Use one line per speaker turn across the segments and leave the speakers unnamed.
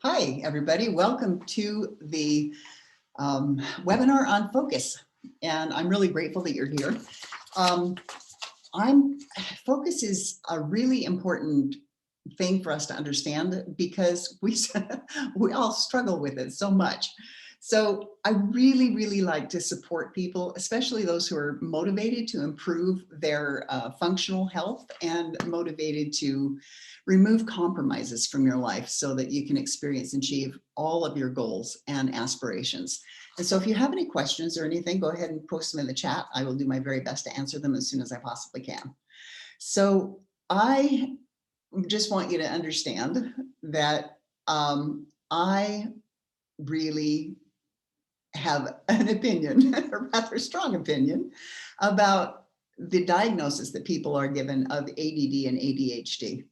Hi, everybody. Welcome to the webinar on focus. And I'm really grateful that you're here. Um, Focus is a really important thing for us to understand because we all struggle with it so much. So I really like to support people, especially those who are motivated to improve their functional health and motivated to remove compromises from your life so that you can experience and achieve all of your goals and aspirations. And so if you have any questions or anything, go ahead and post them in the chat. I will do my very best to answer them as soon as I possibly can. So I just want you to understand that I really have an opinion, a rather strong opinion, about the diagnosis that people are given of ADD and ADHD.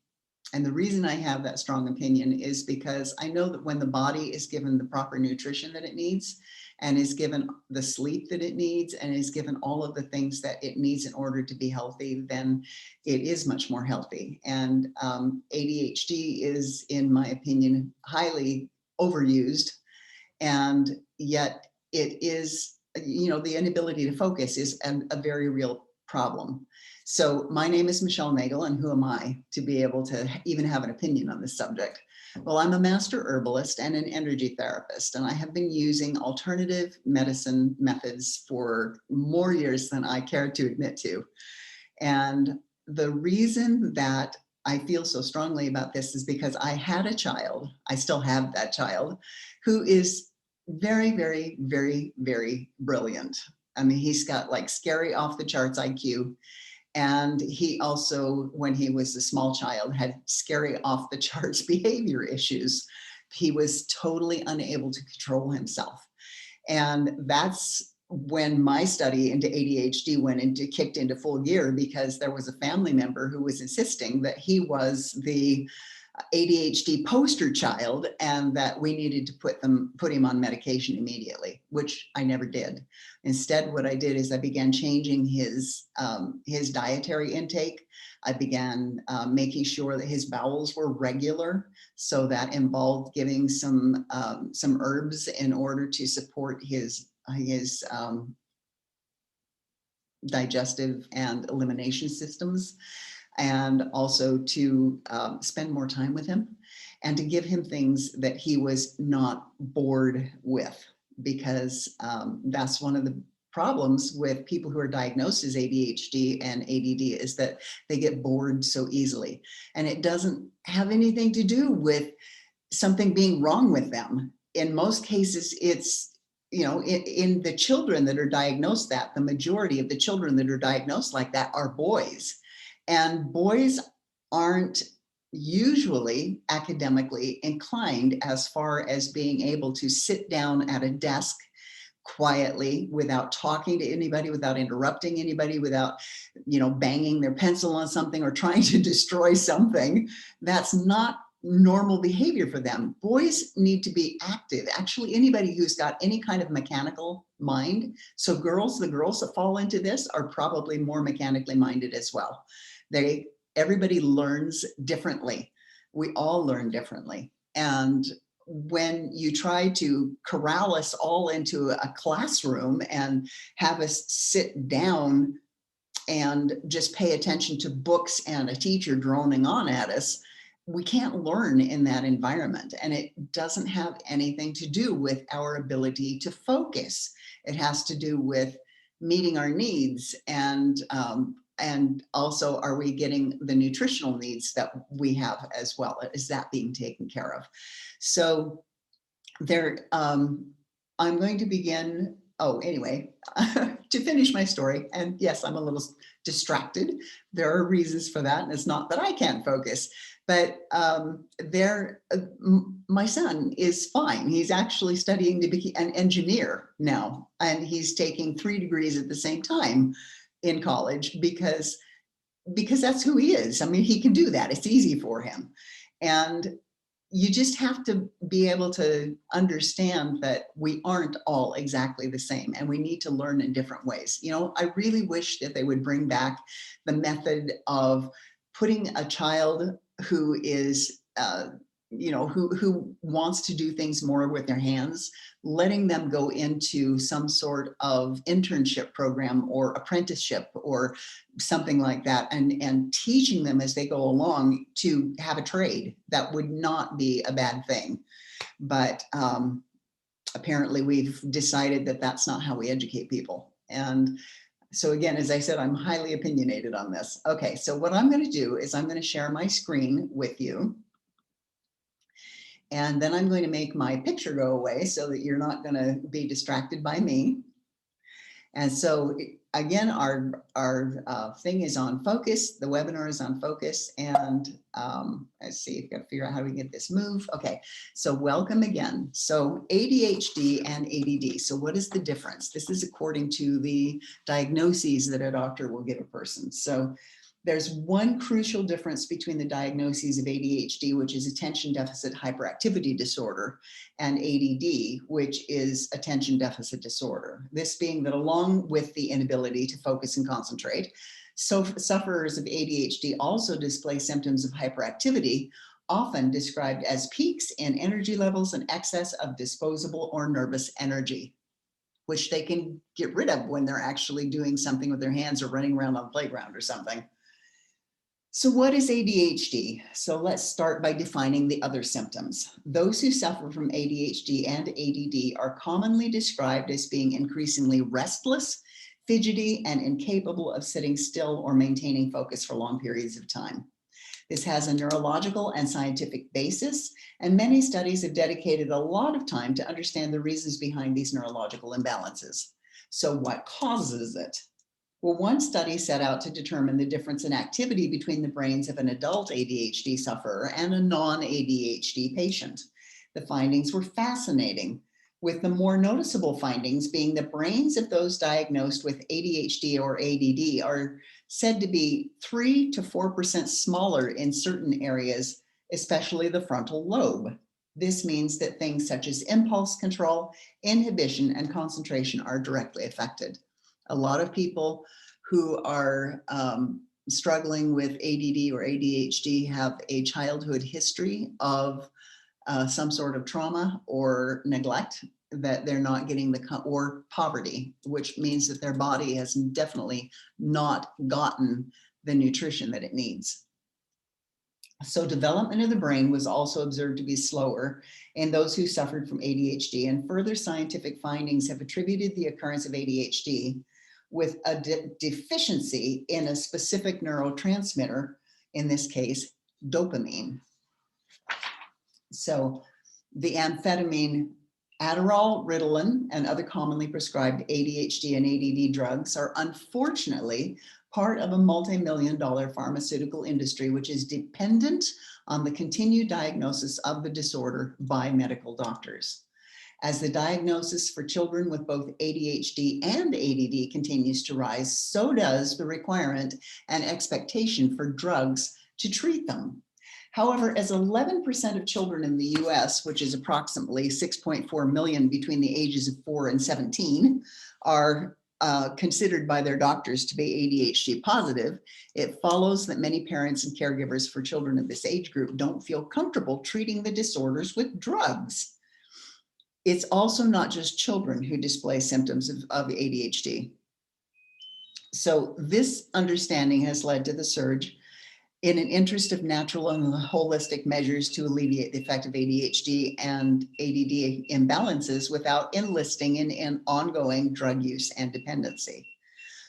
And the reason I have that strong opinion is because I know that when the body is given the proper nutrition that it needs and is given the sleep that it needs and is given all of the things that it needs in order to be healthy, then it is much more healthy. And ADHD is, in my opinion, highly overused, and yet it is, the inability to focus is a very real problem. So my name is Michelle Nagel, and who am I to be able to even have an opinion on this subject? Well, I'm a master herbalist and an energy therapist, and I have been using alternative medicine methods for more years than I care to admit to. And the reason that I feel so strongly about this is because I had a child, I still have that child, who is very brilliant. I mean, he's got like scary off the charts IQ. And he also, when he was a small child, had scary off the charts behavior issues. He was totally unable to control himself. And that's when my study into ADHD kicked into full gear, because there was a family member who was insisting that he was the ADHD poster child and that we needed to put him on medication immediately, which I never did. Instead, what I did is I began changing his dietary intake. I began making sure that his bowels were regular, so that involved giving some herbs in order to support his digestive and elimination systems, and also to spend more time with him and to give him things that he was not bored with, because that's one of the problems with people who are diagnosed as ADHD and ADD, is that they get bored so easily. And it doesn't have anything to do with something being wrong with them. In most cases, it's, in the children that are diagnosed, that the majority of the children that are diagnosed like that are boys. And boys aren't usually academically inclined as far as being able to sit down at a desk quietly without talking to anybody, without interrupting anybody, without, banging their pencil on something or trying to destroy something. That's not normal behavior for them. Boys need to be active. Actually, anybody who's got any kind of mechanical mind. So the girls that fall into this are probably more mechanically minded as well. Everybody learns differently. We all learn differently. And when you try to corral us all into a classroom and have us sit down and just pay attention to books and a teacher droning on at us, we can't learn in that environment. And it doesn't have anything to do with our ability to focus. It has to do with meeting our needs, and also, are we getting the nutritional needs that we have as well? Is that being taken care of? So I'm going to begin. Oh, anyway, to finish my story, and yes, I'm a little distracted. There are reasons for that, and it's not that I can't focus, but my son is fine. He's actually studying to be an engineer now, and he's taking 3 degrees at the same time in college because that's who he is. I mean, he can do that. It's easy for him. And you just have to be able to understand that we aren't all exactly the same, and we need to learn in different ways. I really wish that they would bring back the method of putting a child who is who wants to do things more with their hands, letting them go into some sort of internship program or apprenticeship or something like that, and teaching them as they go along to have a trade. That would not be a bad thing. But apparently we've decided that that's not how we educate people. And so again, as I said, I'm highly opinionated on this. Okay, so what I'm going to do is I'm going to share my screen with you. And then I'm going to make my picture go away so that you're not going to be distracted by me. And so again, our thing is on focus. The webinar is on focus. And let's see, I've got to figure out how we get this move. Okay, so welcome again. So ADHD and ADD. So what is the difference? This is according to the diagnoses that a doctor will give a person. So there's one crucial difference between the diagnoses of ADHD, which is attention deficit hyperactivity disorder, and ADD, which is attention deficit disorder. This being that along with the inability to focus and concentrate, so sufferers of ADHD also display symptoms of hyperactivity, often described as peaks in energy levels and excess of disposable or nervous energy, which they can get rid of when they're actually doing something with their hands or running around on the playground or something. So what is ADHD? So let's start by defining the other symptoms. Those who suffer from ADHD and ADD are commonly described as being increasingly restless, fidgety, and incapable of sitting still or maintaining focus for long periods of time. This has a neurological and scientific basis, and many studies have dedicated a lot of time to understand the reasons behind these neurological imbalances. So what causes it? Well, one study set out to determine the difference in activity between the brains of an adult ADHD sufferer and a non-ADHD patient. The findings were fascinating, with the more noticeable findings being the brains of those diagnosed with ADHD or ADD are said to be 3 to 4% smaller in certain areas, especially the frontal lobe. This means that things such as impulse control, inhibition, and concentration are directly affected. A lot of people who are struggling with ADD or ADHD have a childhood history of some sort of trauma or neglect that they're not getting or poverty, which means that their body has definitely not gotten the nutrition that it needs. So development of the brain was also observed to be slower in those who suffered from ADHD, and further scientific findings have attributed the occurrence of ADHD with a deficiency in a specific neurotransmitter, in this case, dopamine. So the amphetamine Adderall, Ritalin, and other commonly prescribed ADHD and ADD drugs are unfortunately part of a multi-million-dollar pharmaceutical industry, which is dependent on the continued diagnosis of the disorder by medical doctors. As the diagnosis for children with both ADHD and ADD continues to rise, so does the requirement and expectation for drugs to treat them. However, as 11% of children in the US, which is approximately 6.4 million between the ages of 4 and 17, are considered by their doctors to be ADHD positive, it follows that many parents and caregivers for children of this age group don't feel comfortable treating the disorders with drugs. It's also not just children who display symptoms of ADHD. So this understanding has led to the surge in an interest of natural and holistic measures to alleviate the effect of ADHD and ADD imbalances without enlisting in ongoing drug use and dependency.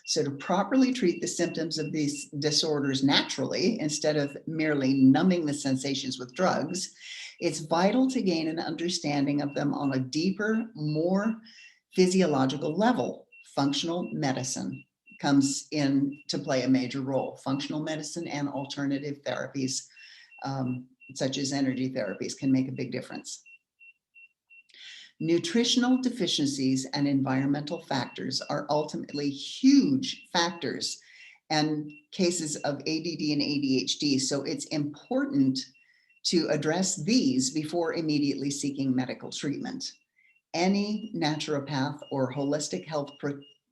So to properly treat the symptoms of these disorders naturally, instead of merely numbing the sensations with drugs, it's vital to gain an understanding of them on a deeper, more physiological level. Functional medicine comes in to play a major role. Functional medicine and alternative therapies, such as energy therapies, can make a big difference. Nutritional deficiencies and environmental factors are ultimately huge factors and cases of ADD and ADHD. So it's important to address these before immediately seeking medical treatment. Any naturopath or holistic health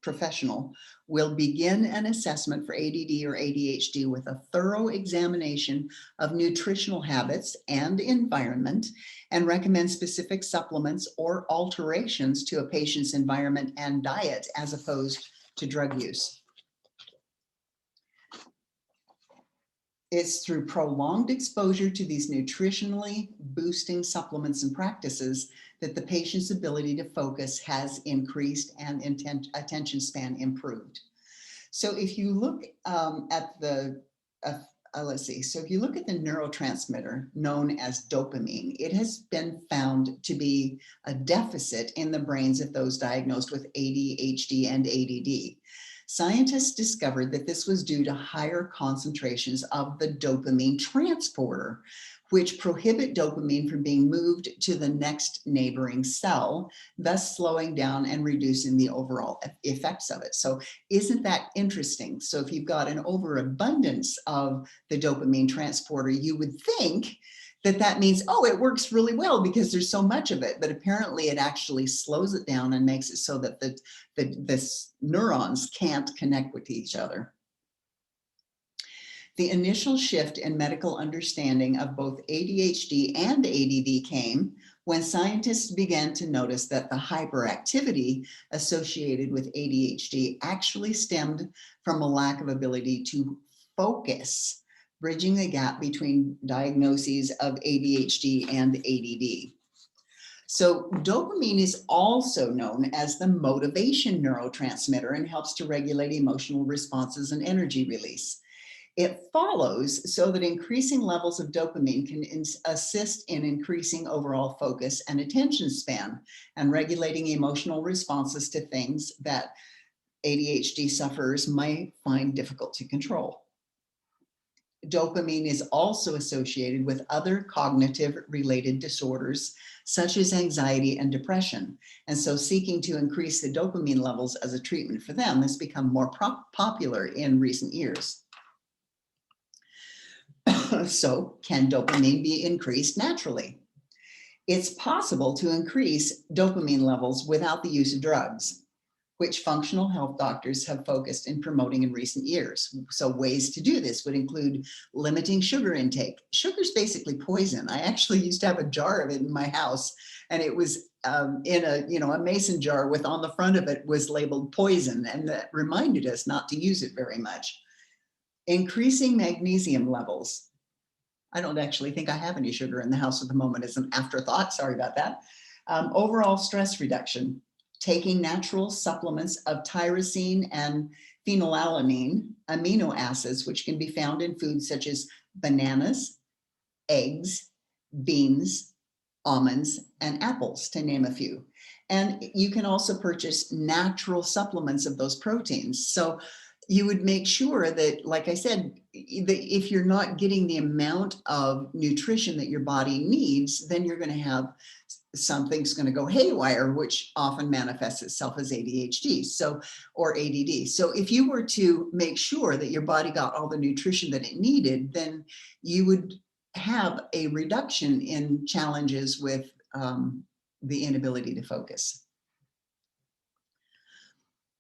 professional will begin an assessment for ADD or ADHD with a thorough examination of nutritional habits and environment and recommend specific supplements or alterations to a patient's environment and diet as opposed to drug use. It's through prolonged exposure to these nutritionally boosting supplements and practices that the patient's ability to focus has increased and attention span improved. So if you look at the, let's see, so if you look at the neurotransmitter known as dopamine, it has been found to be a deficit in the brains of those diagnosed with ADHD and ADD. Scientists discovered that this was due to higher concentrations of the dopamine transporter, which prohibit dopamine from being moved to the next neighboring cell, thus slowing down and reducing the overall effects of it. So isn't that interesting? So if you've got an overabundance of the dopamine transporter, you would think that that means, oh, it works really well because there's so much of it, but apparently it actually slows it down and makes it so that the neurons can't connect with each other. The initial shift in medical understanding of both ADHD and ADD came when scientists began to notice that the hyperactivity associated with ADHD actually stemmed from a lack of ability to focus, bridging the gap between diagnoses of ADHD and ADD. So dopamine is also known as the motivation neurotransmitter and helps to regulate emotional responses and energy release. It follows so that increasing levels of dopamine can assist in increasing overall focus and attention span and regulating emotional responses to things that ADHD sufferers might find difficult to control. Dopamine is also associated with other cognitive related disorders such as anxiety and depression. And so seeking to increase the dopamine levels as a treatment for them has become more popular in recent years. So can dopamine be increased naturally? It's possible to increase dopamine levels without the use of drugs, which functional health doctors have focused in promoting in recent years. So ways to do this would include limiting sugar intake. Sugar's basically poison. I actually used to have a jar of it in my house, and it was in a mason jar with on the front of it was labeled poison, and that reminded us not to use it very much. Increasing magnesium levels. I don't actually think I have any sugar in the house at the moment as an afterthought. Sorry about that. Overall stress reduction. Taking natural supplements of tyrosine and phenylalanine amino acids, which can be found in foods such as bananas, eggs, beans, almonds, and apples, to name a few. And you can also purchase natural supplements of those proteins. So you would make sure that, like I said, that if you're not getting the amount of nutrition that your body needs, then you're going to have something's going to go haywire, which often manifests itself as ADHD, or ADD. So if you were to make sure that your body got all the nutrition that it needed, then you would have a reduction in challenges with the inability to focus.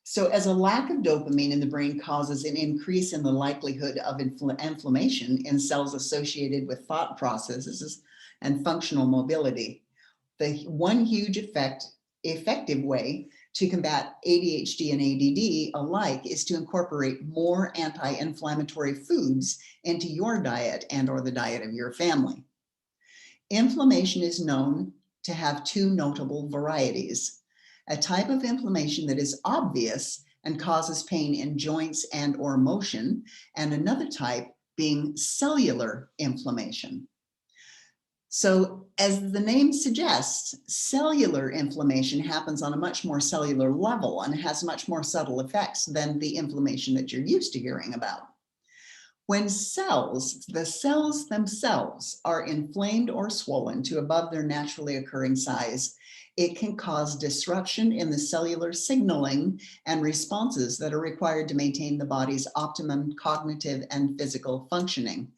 So as a lack of dopamine in the brain causes an increase in the likelihood of inflammation in cells associated with thought processes and functional mobility. The one huge effective way to combat ADHD and ADD alike is to incorporate more anti-inflammatory foods into your diet and or the diet of your family. Inflammation is known to have two notable varieties. A type of inflammation that is obvious and causes pain in joints and or motion, and another type being cellular inflammation. So as the name suggests, cellular inflammation happens on a much more cellular level and has much more subtle effects than the inflammation that you're used to hearing about. When the cells themselves are inflamed or swollen to above their naturally occurring size, it can cause disruption in the cellular signaling and responses that are required to maintain the body's optimum cognitive and physical functioning.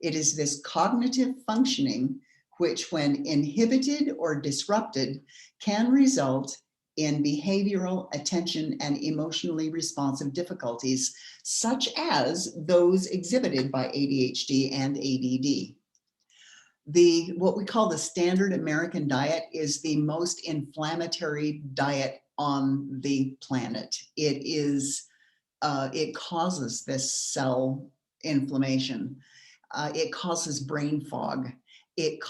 It is this cognitive functioning which, when inhibited or disrupted, can result in behavioral, attention, and emotionally responsive difficulties, such as those exhibited by ADHD and ADD. What we call the standard American diet is the most inflammatory diet on the planet. It causes this cell inflammation. It causes brain fog. It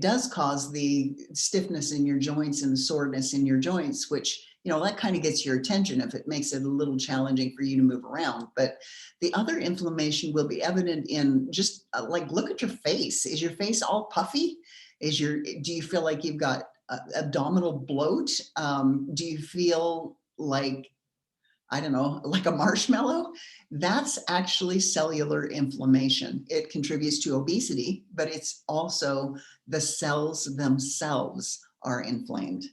does cause the stiffness in your joints and the soreness in your joints, which, that kind of gets your attention if it makes it a little challenging for you to move around. But the other inflammation will be evident in just look at your face. Is your face all puffy? Do you feel like you've got abdominal bloat? Do you feel like, I don't know, like a marshmallow? That's actually cellular inflammation. It contributes to obesity, but it's also the cells themselves are inflamed.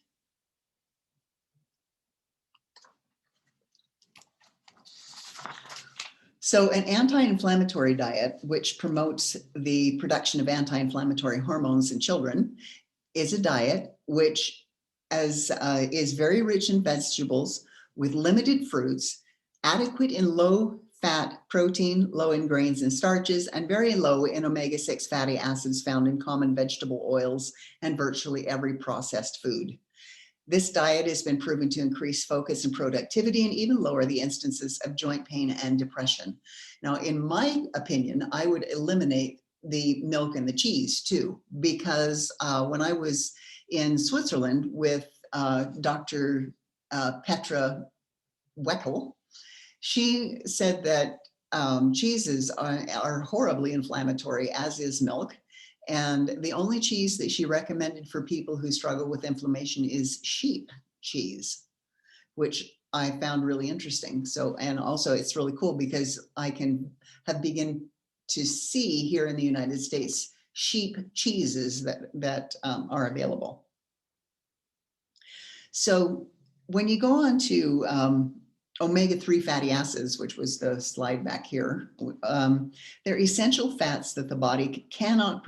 So an anti-inflammatory diet, which promotes the production of anti-inflammatory hormones in children, is a diet which is very rich in vegetables, with limited fruits, adequate in low-fat protein, low in grains and starches, and very low in omega-6 fatty acids found in common vegetable oils and virtually every processed food. This diet has been proven to increase focus and productivity and even lower the instances of joint pain and depression. Now, in my opinion, I would eliminate the milk and the cheese too, because when I was in Switzerland with Dr. Petra Weckel, she said that cheeses are horribly inflammatory, as is milk. And the only cheese that she recommended for people who struggle with inflammation is sheep cheese, which I found really interesting. So, and also it's really cool because I have begun to see here in the United States sheep cheeses that are available. So when you go on to omega-3 fatty acids, which was the slide back here, they're essential fats that the body cannot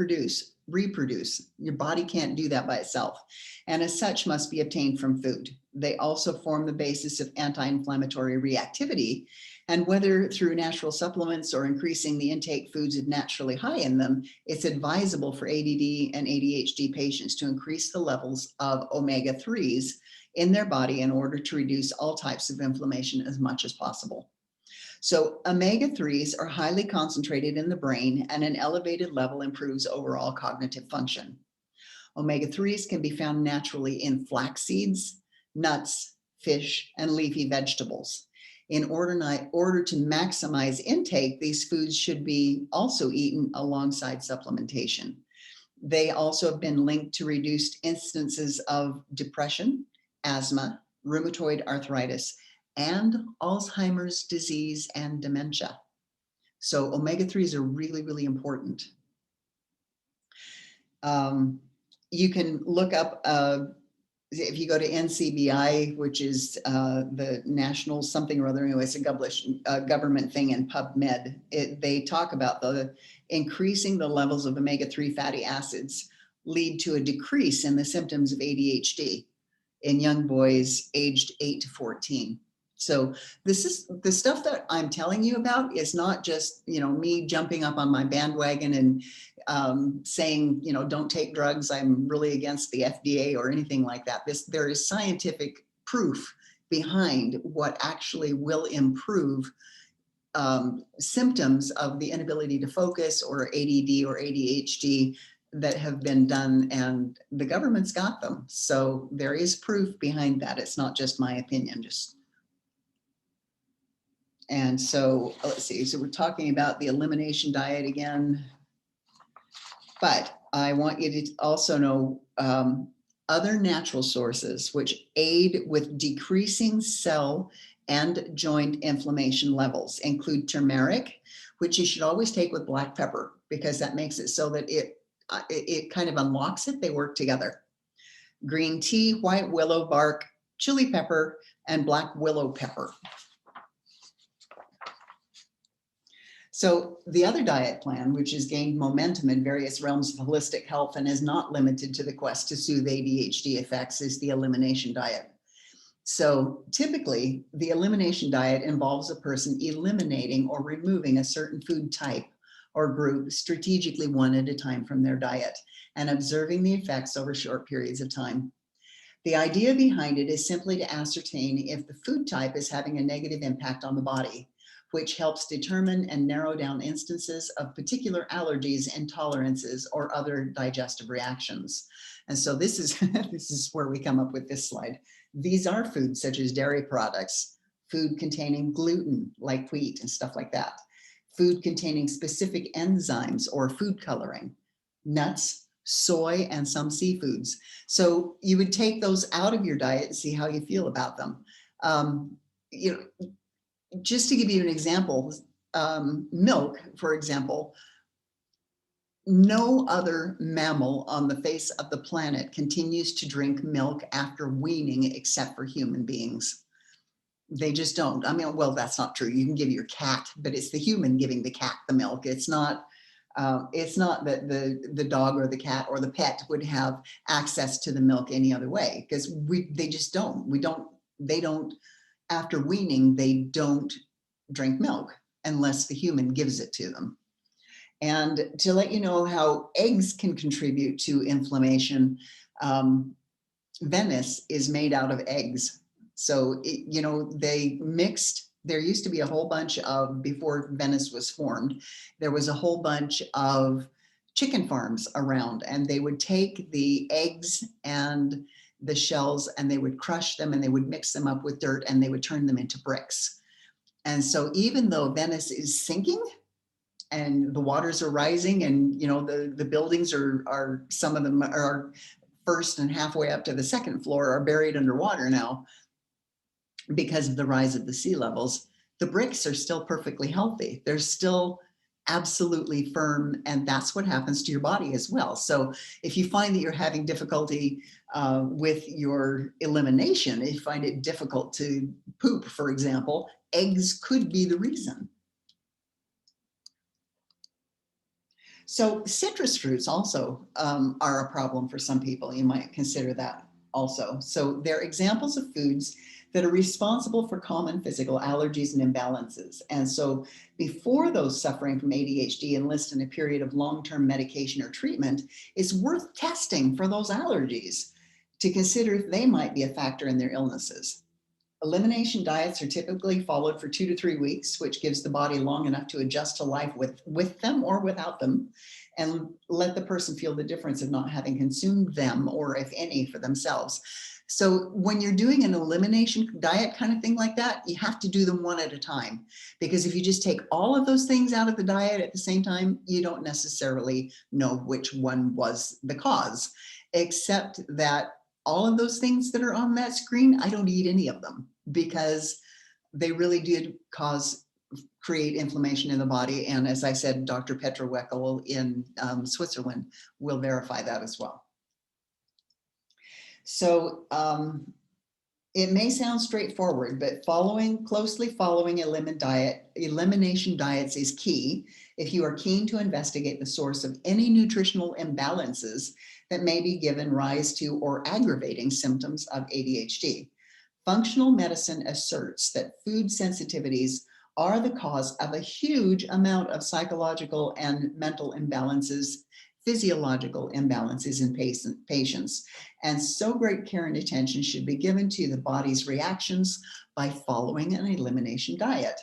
reproduce. Your body can't do that by itself, and as such must be obtained from food. They also form the basis of anti-inflammatory reactivity, and whether through natural supplements or increasing the intake foods naturally high in them, it's advisable for ADD and ADHD patients to increase the levels of omega-3s in their body in order to reduce all types of inflammation as much as possible. So omega-3s are highly concentrated in the brain, and an elevated level improves overall cognitive function. Omega-3s can be found naturally in flax seeds, nuts, fish, and leafy vegetables. In order to maximize intake, these foods should be also eaten alongside supplementation. They also have been linked to reduced instances of depression, asthma, rheumatoid arthritis, and Alzheimer's disease and dementia. So omega-3s are really, really important. You can look up, if you go to NCBI, which is the national something or other, anyway, it's a government thing in PubMed, they talk about increasing the levels of omega-3 fatty acids lead to a decrease in the symptoms of ADHD in young boys aged 8 to 14. So this is the stuff that I'm telling you about is not just, me jumping up on my bandwagon and saying, don't take drugs. I'm really against the FDA or anything like that. There is scientific proof behind what actually will improve symptoms of the inability to focus or ADD or ADHD that have been done, and the government's got them. So there is proof behind that. It's not just my opinion. And so let's see. So we're talking about the elimination diet again, but I want you to also know other natural sources which aid with decreasing cell and joint inflammation levels include turmeric, which you should always take with black pepper because that makes it so that it kind of unlocks it. They work together. Green tea, white willow bark, chili pepper, and black willow pepper. So the other diet plan, which has gained momentum in various realms of holistic health and is not limited to the quest to soothe ADHD effects, is the elimination diet. So typically, the elimination diet involves a person eliminating or removing a certain food type or group strategically one at a time from their diet and observing the effects over short periods of time. The idea behind it is simply to ascertain if the food type is having a negative impact on the body, which helps determine and narrow down instances of particular allergies, intolerances, or other digestive reactions. And so this is, this is where we come up with this slide. These are foods such as dairy products, food containing gluten like wheat and stuff like that, food containing specific enzymes or food coloring, nuts, soy, and some seafoods. So you would take those out of your diet and see how you feel about them. You know, just to give you an example, milk, for example, no other mammal on the face of the planet continues to drink milk after weaning except for human beings. They just don't. I mean, well, that's not true. You can give your cat, but it's the human giving the cat the milk. It's not that the dog or the cat or the pet would have access to the milk any other way, because they just don't. They don't, after weaning, they don't drink milk unless the human gives it to them. And to let you know how eggs can contribute to inflammation, Venice is made out of eggs. So, they mixed, there used to be a whole bunch of, before Venice was formed, there was a whole bunch of chicken farms around, and they would take the eggs and the shells and they would crush them and they would mix them up with dirt and they would turn them into bricks. And so even though Venice is sinking and the waters are rising and, the buildings are, some of them are first and halfway up to the second floor are buried underwater now because of the rise of the sea levels, the bricks are still perfectly healthy. They're still absolutely firm, and that's what happens to your body as well. So if you find that you're having difficulty with your elimination, if you find it difficult to poop, for example, eggs could be the reason. So citrus fruits also are a problem for some people. You might consider that also. So they're examples of foods that are responsible for common physical allergies and imbalances. And so before those suffering from ADHD enlist in a period of long-term medication or treatment, it's worth testing for those allergies to consider if they might be a factor in their illnesses. Elimination diets are typically followed for 2 to 3 weeks, which gives the body long enough to adjust to life with them or without them, and let the person feel the difference of not having consumed them, or if any, for themselves. So when you're doing an elimination diet kind of thing like that, you have to do them one at a time, because if you just take all of those things out of the diet at the same time, you don't necessarily know which one was the cause, except that all of those things that are on that screen, I don't eat any of them because they really did create inflammation in the body. And as I said, Dr. Petra Weckel in Switzerland will verify that as well. So it may sound straightforward, but closely following elimination diets is key if you are keen to investigate the source of any nutritional imbalances that may be given rise to or aggravating symptoms of ADHD. Functional medicine asserts that food sensitivities are the cause of a huge amount of psychological and mental imbalances, physiological imbalances in patients. And so great care and attention should be given to the body's reactions by following an elimination diet.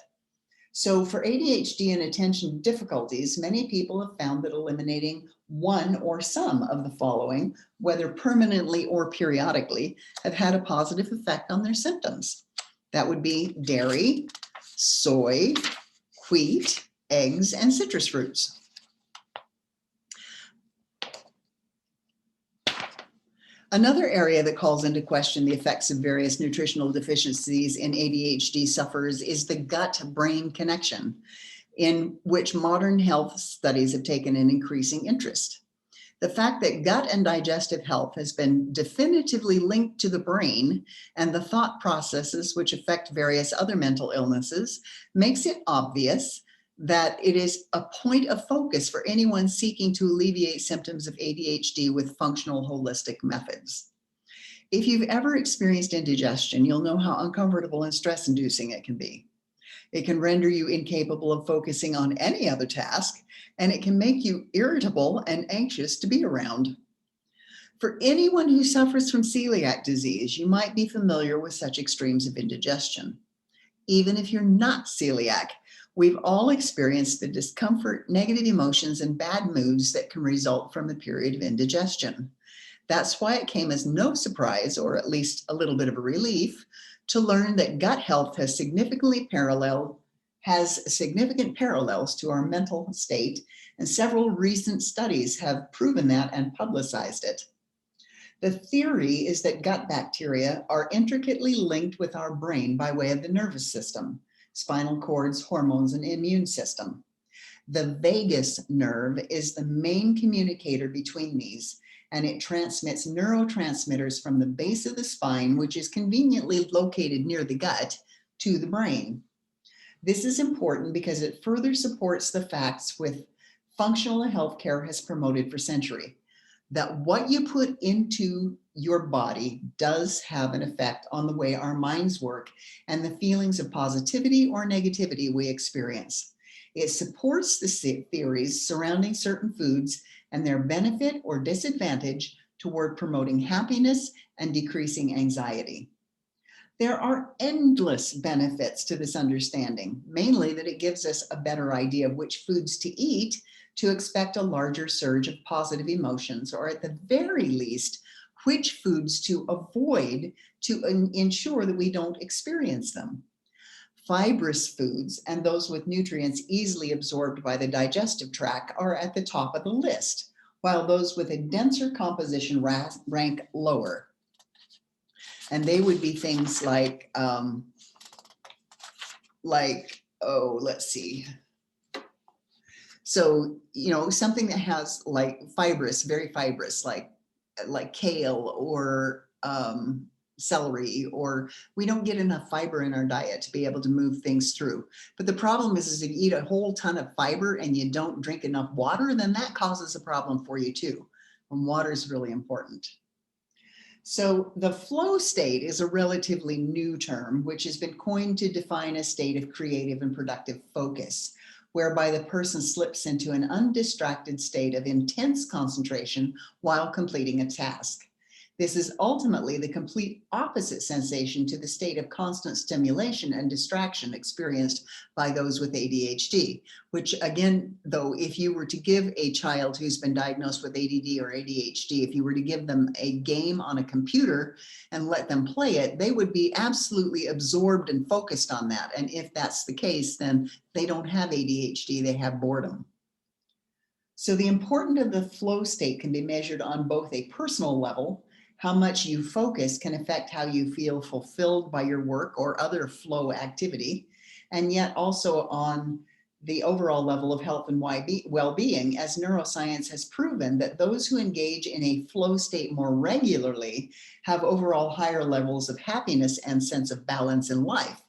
So for ADHD and attention difficulties, many people have found that eliminating one or some of the following, whether permanently or periodically, have had a positive effect on their symptoms. That would be dairy, soy, wheat, eggs, and citrus fruits. Another area that calls into question the effects of various nutritional deficiencies in ADHD sufferers is the gut-brain connection, in which modern health studies have taken an increasing interest. The fact that gut and digestive health has been definitively linked to the brain and the thought processes which affect various other mental illnesses makes it obvious that it is a point of focus for anyone seeking to alleviate symptoms of ADHD with functional holistic methods. If you've ever experienced indigestion, you'll know how uncomfortable and stress-inducing it can be. It can render you incapable of focusing on any other task, and it can make you irritable and anxious to be around. For anyone who suffers from celiac disease, you might be familiar with such extremes of indigestion. Even if you're not celiac, we've all experienced the discomfort, negative emotions, and bad moods that can result from a period of indigestion. That's why it came as no surprise, or at least a little bit of a relief, to learn that gut health has significant parallels to our mental state, and several recent studies have proven that and publicized it. The theory is that gut bacteria are intricately linked with our brain by way of the nervous system, spinal cords, hormones, and immune system. The vagus nerve is the main communicator between these, and it transmits neurotransmitters from the base of the spine, which is conveniently located near the gut, to the brain. This is important because it further supports the facts with functional healthcare has promoted for centuries, that what you put into your body does have an effect on the way our minds work and the feelings of positivity or negativity we experience. It supports the theories surrounding certain foods and their benefit or disadvantage toward promoting happiness and decreasing anxiety. There are endless benefits to this understanding, mainly that it gives us a better idea of which foods to eat to expect a larger surge of positive emotions, or at the very least, which foods to avoid to ensure that we don't experience them. Fibrous foods and those with nutrients easily absorbed by the digestive tract are at the top of the list, while those with a denser composition rank lower. And they would be things like, let's see. So, something that has like fibrous, very fibrous, like kale or celery, or we don't get enough fiber in our diet to be able to move things through. But the problem is if you eat a whole ton of fiber and you don't drink enough water, then that causes a problem for you too. And water is really important. So the flow state is a relatively new term, which has been coined to define a state of creative and productive focus, whereby the person slips into an undistracted state of intense concentration while completing a task. This is ultimately the complete opposite sensation to the state of constant stimulation and distraction experienced by those with ADHD, which again, though, if you were to give a child who's been diagnosed with ADD or ADHD, if you were to give them a game on a computer and let them play it, they would be absolutely absorbed and focused on that. And if that's the case, then they don't have ADHD, they have boredom. So the importance of the flow state can be measured on both a personal level. How much you focus can affect how you feel fulfilled by your work or other flow activity, and yet also on the overall level of health and well-being, as neuroscience has proven that those who engage in a flow state more regularly have overall higher levels of happiness and sense of balance in life.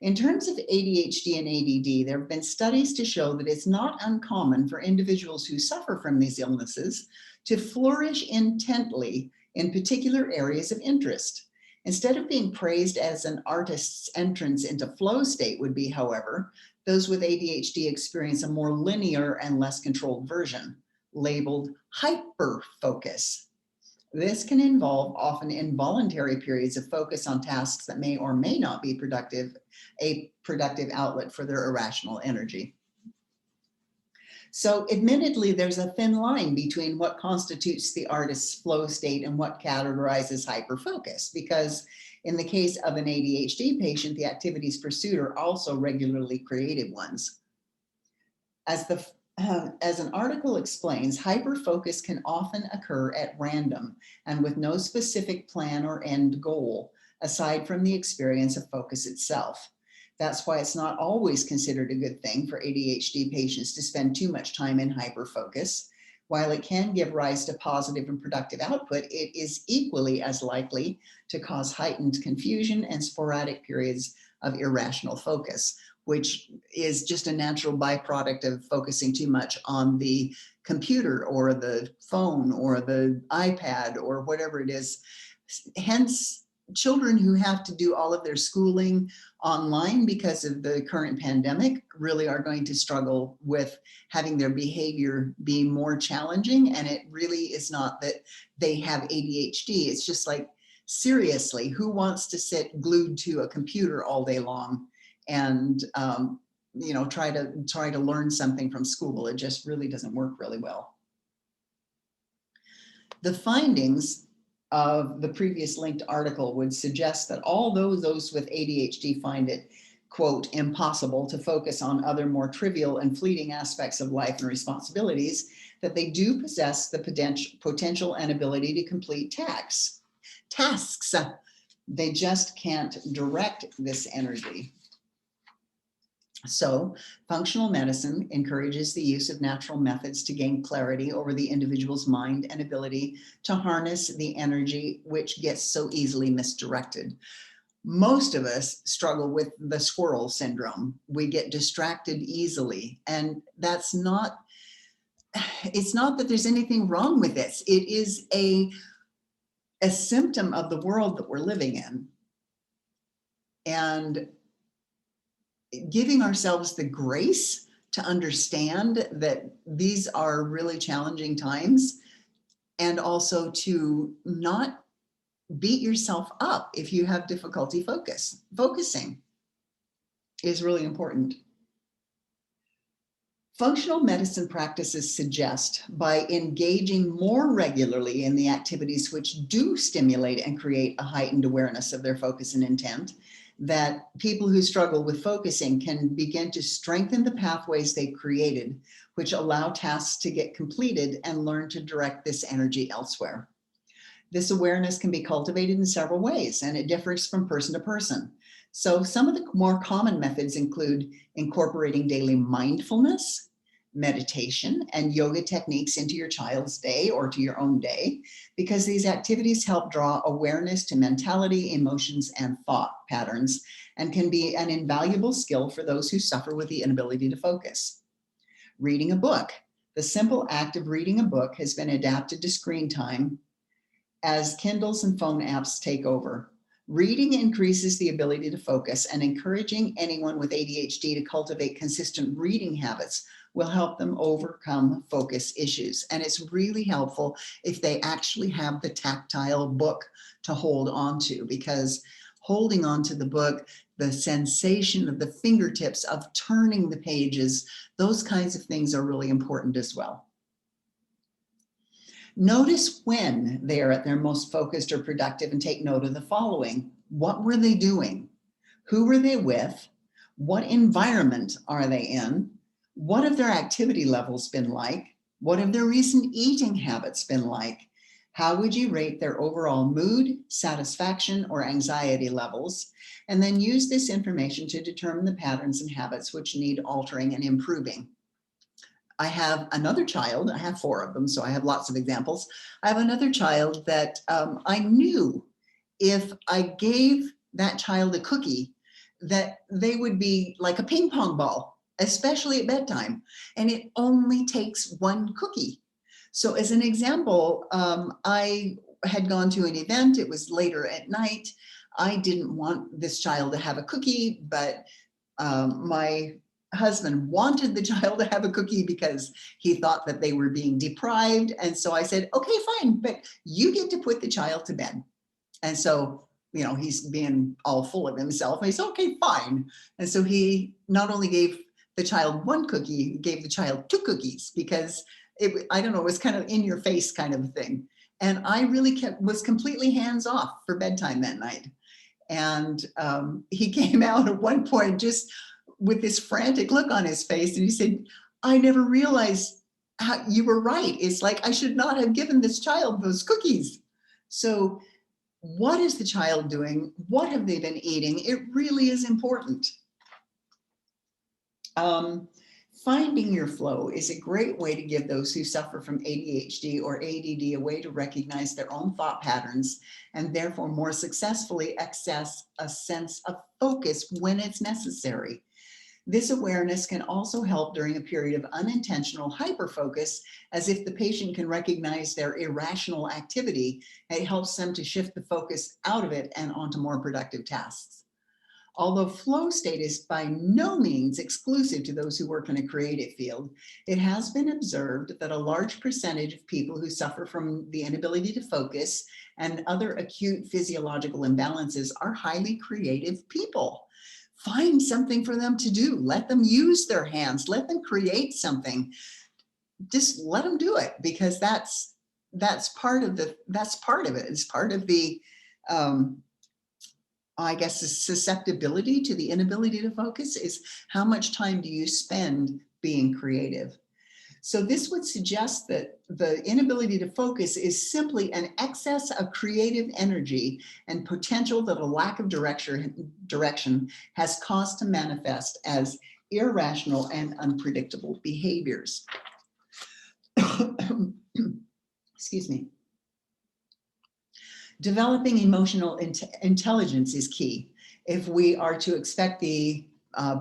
In terms of ADHD and ADD, there have been studies to show that it's not uncommon for individuals who suffer from these illnesses to flourish intently in particular areas of interest. Instead of being praised as an artist's entrance into flow state would be, however, those with ADHD experience a more linear and less controlled version, labeled hyperfocus. This can involve often involuntary periods of focus on tasks that may or may not be a productive outlet for their irrational energy. So admittedly, there's a thin line between what constitutes the artist's flow state and what categorizes hyperfocus, because in the case of an ADHD patient, the activities pursued are also regularly creative ones. As an article explains, hyperfocus can often occur at random and with no specific plan or end goal, aside from the experience of focus itself. That's why it's not always considered a good thing for ADHD patients to spend too much time in hyperfocus. While it can give rise to positive and productive output, it is equally as likely to cause heightened confusion and sporadic periods of irrational focus, which is just a natural byproduct of focusing too much on the computer or the phone or the iPad or whatever it is. Hence, children who have to do all of their schooling online because of the current pandemic really are going to struggle with having their behavior be more challenging. And it really is not that they have ADHD. It's just like, seriously, who wants to sit glued to a computer all day long and try to learn something from school? It just really doesn't work really well. The findings of the previous linked article would suggest that although those with ADHD find it, quote, impossible to focus on other more trivial and fleeting aspects of life and responsibilities, that they do possess the potential and ability to complete tasks. They just can't direct this energy. So, functional medicine encourages the use of natural methods to gain clarity over the individual's mind and ability to harness the energy which gets so easily misdirected. Most of us struggle with the squirrel syndrome. We get distracted easily, and it's not that there's anything wrong with this. It is a symptom of the world that we're living in. And giving ourselves the grace to understand that these are really challenging times, and also to not beat yourself up if you have difficulty focusing is really important. Functional medicine practices suggest by engaging more regularly in the activities which do stimulate and create a heightened awareness of their focus and intent, that people who struggle with focusing can begin to strengthen the pathways they've created, which allow tasks to get completed and learn to direct this energy elsewhere. This awareness can be cultivated in several ways, and it differs from person to person. So some of the more common methods include incorporating daily mindfulness, meditation, and yoga techniques into your child's day or to your own day, because these activities help draw awareness to mentality, emotions, and thought patterns, and can be an invaluable skill for those who suffer with the inability to focus. Reading a book. The simple act of reading a book has been adapted to screen time as Kindles and phone apps take over. Reading increases the ability to focus, and encouraging anyone with ADHD to cultivate consistent reading habits will help them overcome focus issues. And it's really helpful if they actually have the tactile book to hold on to, because holding on to the book, the sensation of the fingertips of turning the pages, those kinds of things are really important as well. Notice when they are at their most focused or productive, and take note of the following. What were they doing? Who were they with? What environment are they in? What have their activity levels been like? What have their recent eating habits been like? How would you rate their overall mood, satisfaction, or anxiety levels? And then use this information to determine the patterns and habits which need altering and improving. I have another child, I have 4 of them, so I have lots of examples. I have another child that I knew if I gave that child a cookie, that they would be like a ping pong ball, especially at bedtime. And it only takes 1 cookie. So as an example, I had gone to an event, it was later at night. I didn't want this child to have a cookie, but my husband wanted the child to have a cookie because he thought that they were being deprived. And so I said, okay, fine, but you get to put the child to bed. And so, he's being all full of himself. And he said, okay, fine. And so he not only gave the child 1 cookie, he gave the child 2 cookies, because I don't know, it was kind of in your face kind of a thing. And I really was completely hands off for bedtime that night. And he came out at one point just with this frantic look on his face, and he said, I never realized how you were right. It's like, I should not have given this child those cookies. So what is the child doing? What have they been eating? It really is important. Finding your flow is a great way to give those who suffer from ADHD or ADD a way to recognize their own thought patterns, and therefore more successfully access a sense of focus when it's necessary. This awareness can also help during a period of unintentional hyperfocus, as if the patient can recognize their irrational activity, it helps them to shift the focus out of it and onto more productive tasks. Although flow state is by no means exclusive to those who work in a creative field, it has been observed that a large percentage of people who suffer from the inability to focus and other acute physiological imbalances are highly creative people. Find something for them to do. Let them use their hands. Let them create something. Just let them do it, because that's part of it. It's part of the I guess the susceptibility to the inability to focus is how much time do you spend being creative. So this would suggest that the inability to focus is simply an excess of creative energy and potential that a lack of direction has caused to manifest as irrational and unpredictable behaviors. Excuse me. Developing emotional intelligence is key. If we are to expect the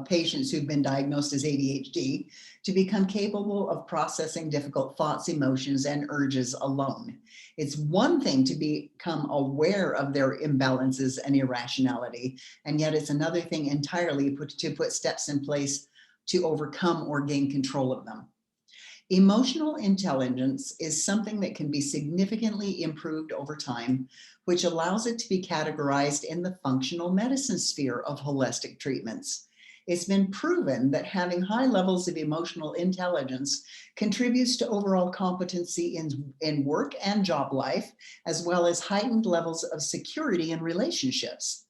patients who've been diagnosed as ADHD to become capable of processing difficult thoughts, emotions, and urges alone. It's one thing to become aware of their imbalances and irrationality, and yet it's another thing entirely to put steps in place to overcome or gain control of them. Emotional intelligence is something that can be significantly improved over time, which allows it to be categorized in the functional medicine sphere of holistic treatments. It's been proven that having high levels of emotional intelligence contributes to overall competency in work and job life, as well as heightened levels of security in relationships.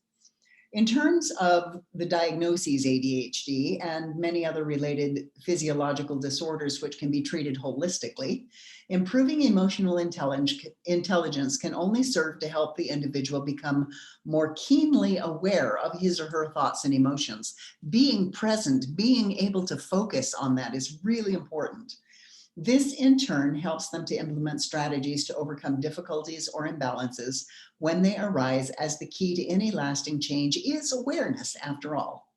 In terms of the diagnoses ADHD and many other related physiological disorders which can be treated holistically, improving emotional intelligence can only serve to help the individual become more keenly aware of his or her thoughts and emotions. Being present, being able to focus on that is really important. This in turn helps them to implement strategies to overcome difficulties or imbalances when they arise, as the key to any lasting change is awareness, after all.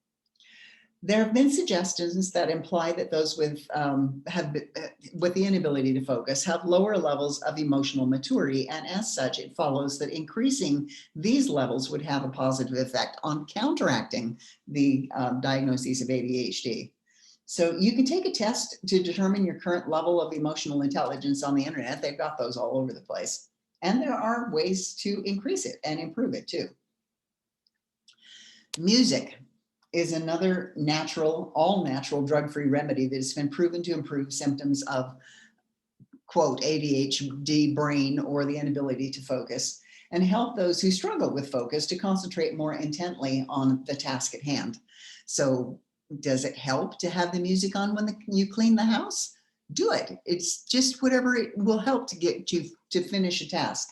There have been suggestions that imply that those with the inability to focus have lower levels of emotional maturity, and as such, it follows that increasing these levels would have a positive effect on counteracting the diagnoses of ADHD. So you can take a test to determine your current level of emotional intelligence on the internet. They've got those all over the place. And there are ways to increase it and improve it too. Music is another natural, all natural drug-free remedy that has been proven to improve symptoms of, quote, ADHD brain or the inability to focus, and help those who struggle with focus to concentrate more intently on the task at hand. So does it help to have the music on when you clean the house? Do it. It's just whatever it will help to get you to finish a task.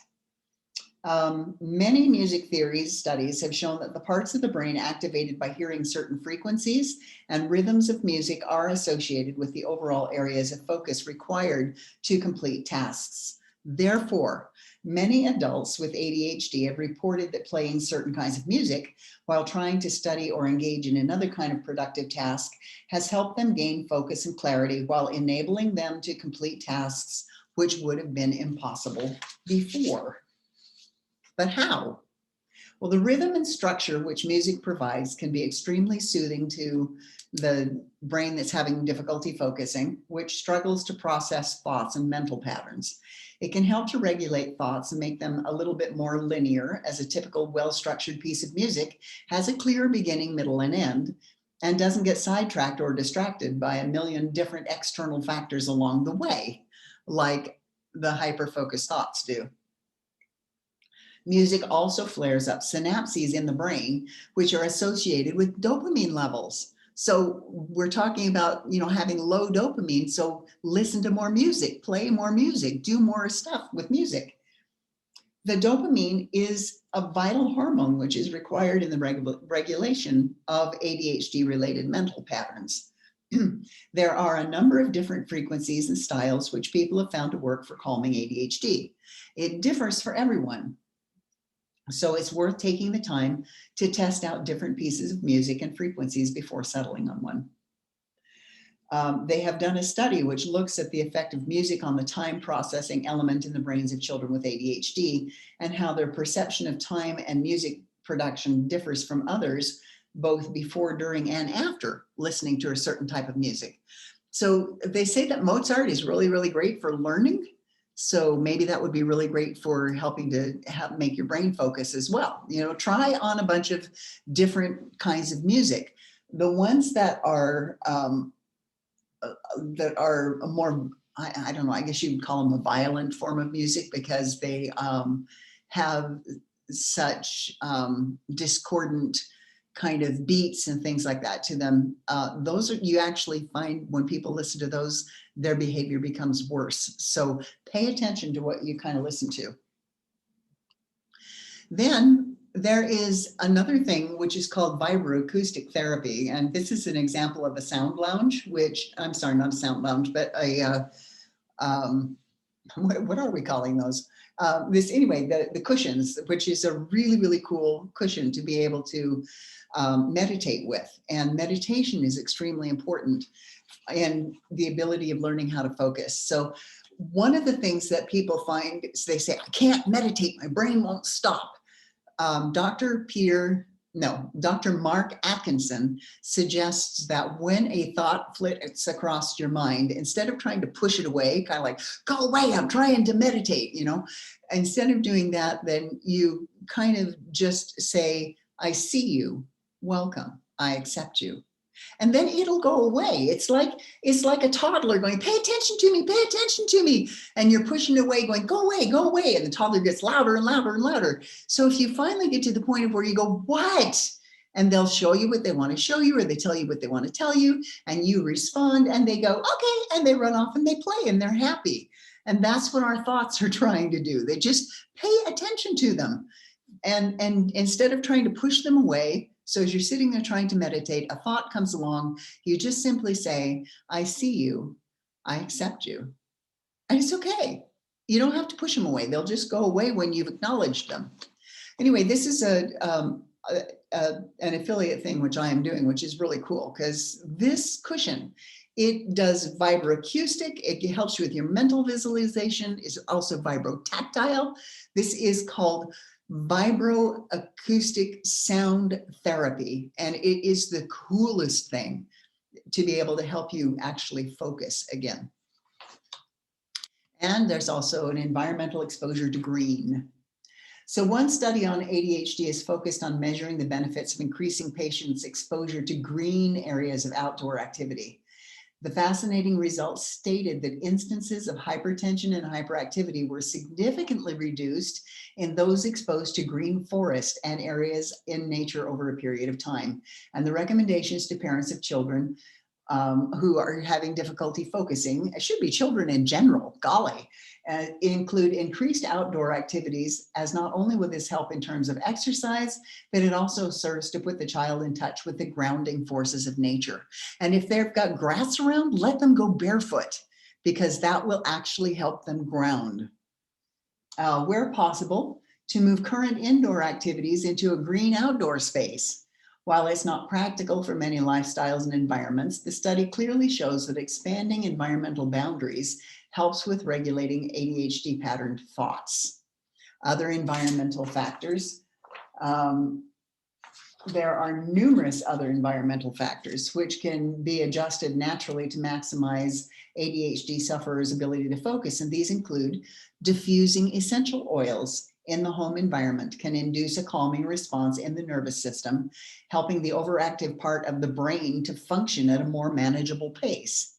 Many music studies have shown that the parts of the brain activated by hearing certain frequencies and rhythms of music are associated with the overall areas of focus required to complete tasks. Therefore, many adults with ADHD have reported that playing certain kinds of music while trying to study or engage in another kind of productive task has helped them gain focus and clarity while enabling them to complete tasks which would have been impossible before. But how? Well, the rhythm and structure which music provides can be extremely soothing to the brain that's having difficulty focusing, which struggles to process thoughts and mental patterns. It can help to regulate thoughts and make them a little bit more linear, as a typical well-structured piece of music has a clear beginning, middle, and end, and doesn't get sidetracked or distracted by a million different external factors along the way, like the hyper-focused thoughts do. Music also flares up synapses in the brain, which are associated with dopamine levels. So we're talking about, having low dopamine. So listen to more music, play more music, do more stuff with music. The dopamine is a vital hormone which is required in the regulation of ADHD-related mental patterns. There are a number of different frequencies and styles which people have found to work for calming ADHD. It differs for everyone. So it's worth taking the time to test out different pieces of music and frequencies before settling on one. They have done a study which looks at the effect of music on the time processing element in the brains of children with ADHD and how their perception of time and music production differs from others, both before, during, and after listening to a certain type of music. So they say that Mozart is really, really great for learning. So maybe that would be really great for helping to make your brain focus as well. You know, try on a bunch of different kinds of music. The ones that are more, I don't know, I guess you'd call them a violent form of music because they have such discordant kind of beats and things like that to them. Those are, you actually find when people listen to those, their behavior becomes worse. So pay attention to what you kind of listen to. Then there is another thing which is called vibroacoustic therapy. And this is an example of a sound lounge, which, I'm sorry, not a sound lounge, but a, what are we calling those? Anyway, the cushions, which is a really, really cool cushion to be able to meditate with. And meditation is extremely important in the ability of learning how to focus. So one of the things that people find is they say, I can't meditate, my brain won't stop. Dr. Mark Atkinson suggests that when a thought flits across your mind, instead of trying to push it away, kind of like, go away, I'm trying to meditate, you know, instead of doing that, then you kind of just say, I see you, welcome, I accept you. And then it'll go away. It's like a toddler going, pay attention to me, pay attention to me. And you're pushing it away going, go away, go away. And the toddler gets louder and louder and louder. So if you finally get to the point of where you go, what? And they'll show you what they want to show you, or they tell you what they want to tell you, and you respond and they go, okay. And they run off and they play and they're happy. And that's what our thoughts are trying to do. They just pay attention to them. And instead of trying to push them away, so as you're sitting there trying to meditate, a thought comes along, you just simply say, I see you, I accept you. And it's okay. You don't have to push them away. They'll just go away when you've acknowledged them. Anyway, this is an affiliate thing, which I am doing, which is really cool because this cushion, it does vibroacoustic. It helps you with your mental visualization. It's also vibrotactile. This is called vibroacoustic sound therapy. And it is the coolest thing to be able to help you actually focus again. And there's also an environmental exposure to green. So one study on ADHD is focused on measuring the benefits of increasing patients' exposure to green areas of outdoor activity. The fascinating results stated that instances of hypertension and hyperactivity were significantly reduced in those exposed to green forest and areas in nature over a period of time. And the recommendations to parents of children who are having difficulty focusing, it should be children in general, golly, include increased outdoor activities, as not only will this help in terms of exercise, but it also serves to put the child in touch with the grounding forces of nature. And if they've got grass around, let them go barefoot, because that will actually help them ground. Where possible, to move current indoor activities into a green outdoor space. While it's not practical for many lifestyles and environments, the study clearly shows that expanding environmental boundaries helps with regulating ADHD patterned thoughts. Other environmental factors. There are numerous other environmental factors which can be adjusted naturally to maximize ADHD sufferers' ability to focus, and these include diffusing essential oils in the home environment can induce a calming response in the nervous system, helping the overactive part of the brain to function at a more manageable pace.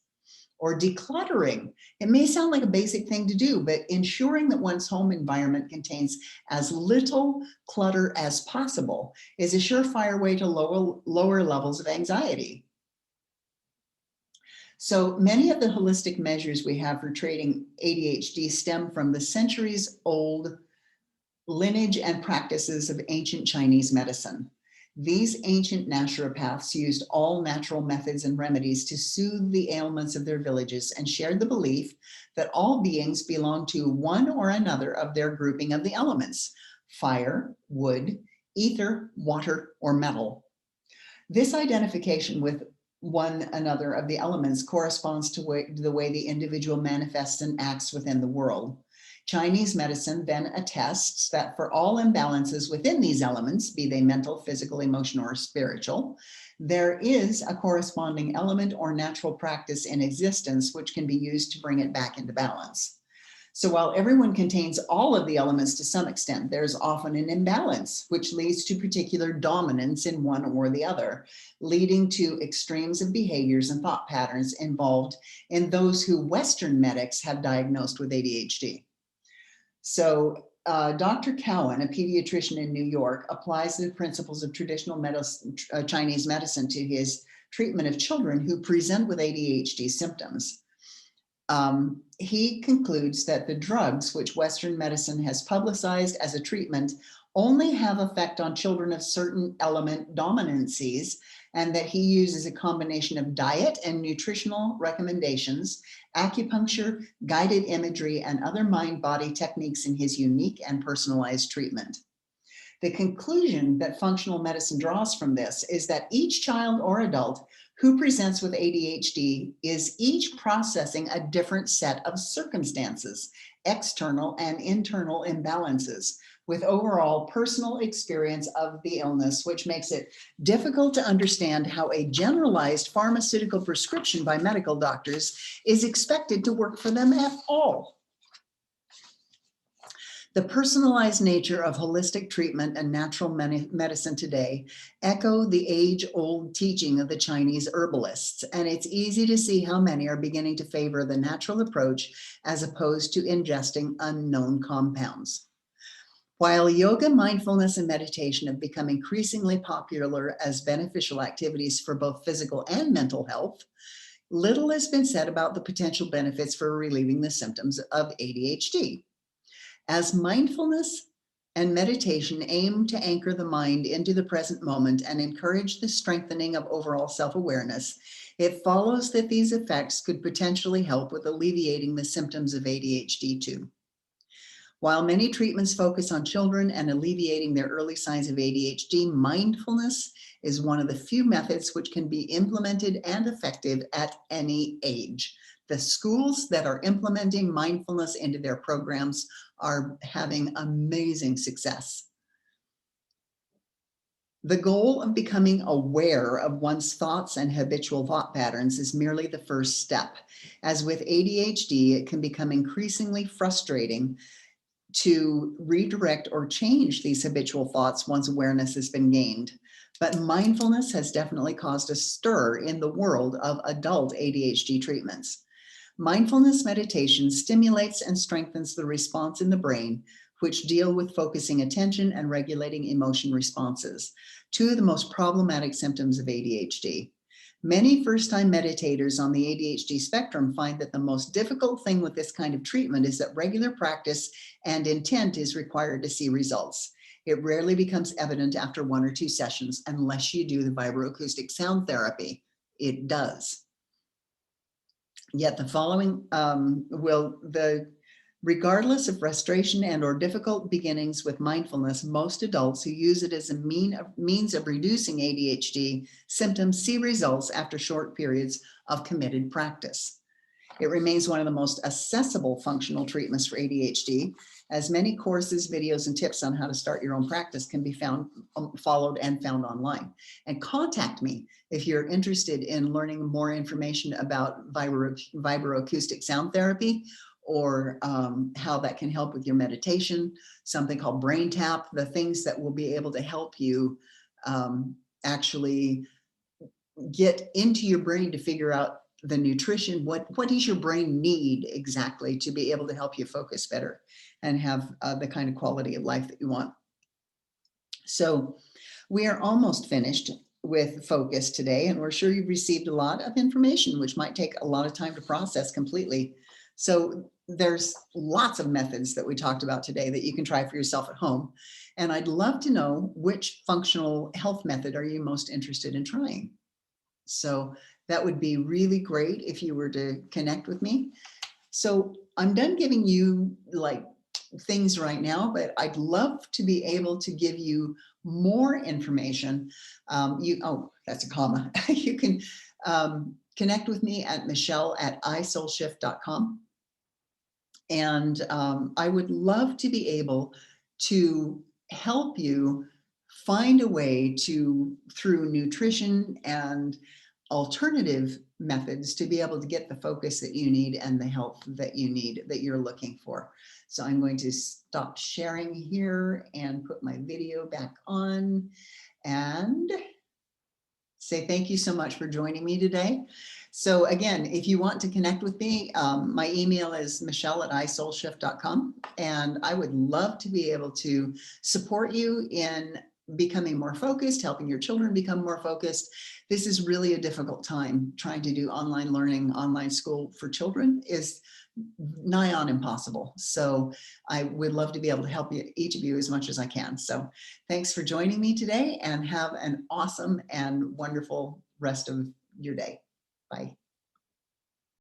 Or decluttering. It may sound like a basic thing to do, but ensuring that one's home environment contains as little clutter as possible is a surefire way to lower levels of anxiety. So many of the holistic measures we have for treating ADHD stem from the centuries-old lineage and practices of ancient Chinese medicine. These ancient naturopaths used all natural methods and remedies to soothe the ailments of their villages and shared the belief that all beings belong to one or another of their grouping of the elements: fire, wood, ether, water, or metal. This identification with one another of the elements corresponds to the way the individual manifests and acts within the world. Chinese medicine then attests that for all imbalances within these elements, be they mental, physical, emotional, or spiritual, there is a corresponding element or natural practice in existence which can be used to bring it back into balance. So while everyone contains all of the elements to some extent, there's often an imbalance, which leads to particular dominance in one or the other, leading to extremes of behaviors and thought patterns involved in those who Western medics have diagnosed with ADHD. So Dr. Cowan, a pediatrician in New York, applies the principles of traditional Chinese medicine to his treatment of children who present with ADHD symptoms. He concludes that the drugs which Western medicine has publicized as a treatment only have effect on children of certain element dominancies, and that he uses a combination of diet and nutritional recommendations, acupuncture, guided imagery, and other mind-body techniques in his unique and personalized treatment. The conclusion that functional medicine draws from this is that each child or adult who presents with ADHD is each processing a different set of circumstances, external and internal imbalances, with overall personal experience of the illness, which makes it difficult to understand how a generalized pharmaceutical prescription by medical doctors is expected to work for them at all. The personalized nature of holistic treatment and natural medicine today echo the age-old teaching of the Chinese herbalists, and it's easy to see how many are beginning to favor the natural approach as opposed to ingesting unknown compounds. While yoga, mindfulness, and meditation have become increasingly popular as beneficial activities for both physical and mental health, little has been said about the potential benefits for relieving the symptoms of ADHD. As mindfulness and meditation aim to anchor the mind into the present moment and encourage the strengthening of overall self-awareness, it follows that these effects could potentially help with alleviating the symptoms of ADHD too. While many treatments focus on children and alleviating their early signs of ADHD, mindfulness is one of the few methods which can be implemented and effective at any age. The schools that are implementing mindfulness into their programs are having amazing success. The goal of becoming aware of one's thoughts and habitual thought patterns is merely the first step. As with ADHD, it can become increasingly frustrating to redirect or change these habitual thoughts once awareness has been gained. But mindfulness has definitely caused a stir in the world of adult ADHD treatments. Mindfulness meditation stimulates and strengthens the response in the brain, which deal with focusing attention and regulating emotion responses, two of the most problematic symptoms of ADHD. Many first-time meditators on the ADHD spectrum find that the most difficult thing with this kind of treatment is that regular practice and intent is required to see results. It rarely becomes evident after 1 or 2 sessions unless you do the vibroacoustic sound therapy. It does. Yet the following regardless of frustration and or difficult beginnings with mindfulness, most adults who use it as a means of reducing ADHD symptoms see results after short periods of committed practice. It remains one of the most accessible functional treatments for ADHD, as many courses, videos, and tips on how to start your own practice can be followed and found online. And contact me if you're interested in learning more information about vibroacoustic sound therapy, or how that can help with your meditation, something called brain tap, the things that will be able to help you actually get into your brain to figure out the nutrition, what does your brain need exactly to be able to help you focus better and have the kind of quality of life that you want. So we are almost finished with focus today, and we're sure you've received a lot of information, which might take a lot of time to process completely. So there's lots of methods that we talked about today that you can try for yourself at home. And I'd love to know which functional health method are you most interested in trying. So that would be really great if you were to connect with me. So I'm done giving you like things right now, but I'd love to be able to give you more information. Oh, that's a comma. You can Connect with me at michelle@isoulshift.com. And I would love to be able to help you find a way to, through nutrition and alternative methods, to be able to get the focus that you need and the health that you need, that you're looking for. So I'm going to stop sharing here and put my video back on and say thank you so much for joining me today. So again, if you want to connect with me, my email is michelle@isoulshift.com, and I would love to be able to support you in becoming more focused, helping your children become more focused. This is really a difficult time. Trying to do online learning, online school for children is nigh on impossible. So I would love to be able to help you, each of you, as much as I can. So thanks for joining me today, and have an awesome and wonderful rest of your day. Bye.